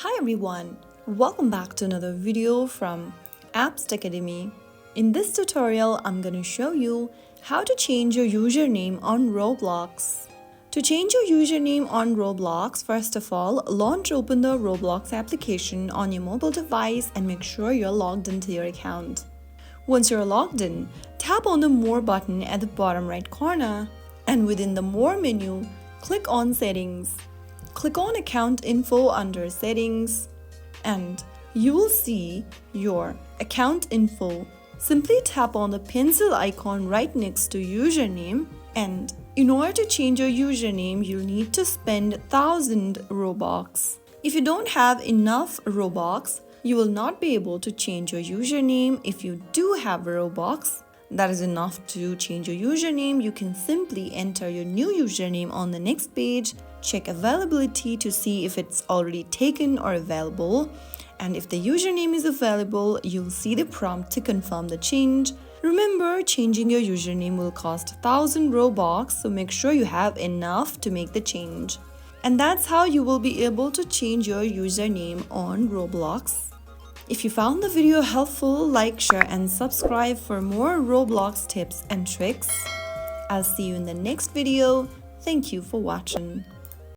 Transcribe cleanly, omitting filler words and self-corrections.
Hi everyone, welcome back to another video from Apps Academy. In this tutorial, I'm going to show you how to change your username on Roblox. To change your username on Roblox, first of all, open the Roblox application on your mobile device and make sure you're logged into your account. Once you're logged in, tap on the More button at the bottom right corner, and within the More menu, click on Settings. Click on Account Info under Settings, and you will see your account info. Simply tap on the pencil icon right next to username, and in order to change your username, you'll need to spend 1000 Robux. If you don't have enough Robux, you will not be able to change your username. If you do have Robux that is enough to change your username, you can simply enter your new username on the next page, check availability to see if it's already taken or available, and if the username is available, you'll see the prompt to confirm the change. Remember, changing your username will cost 1000 Robux, so make sure you have enough to make the change. And that's how you will be able to change your username on Roblox. If you found the video helpful, like, share and subscribe for more Roblox tips and tricks. I'll see you in the next video. Thank you for watching.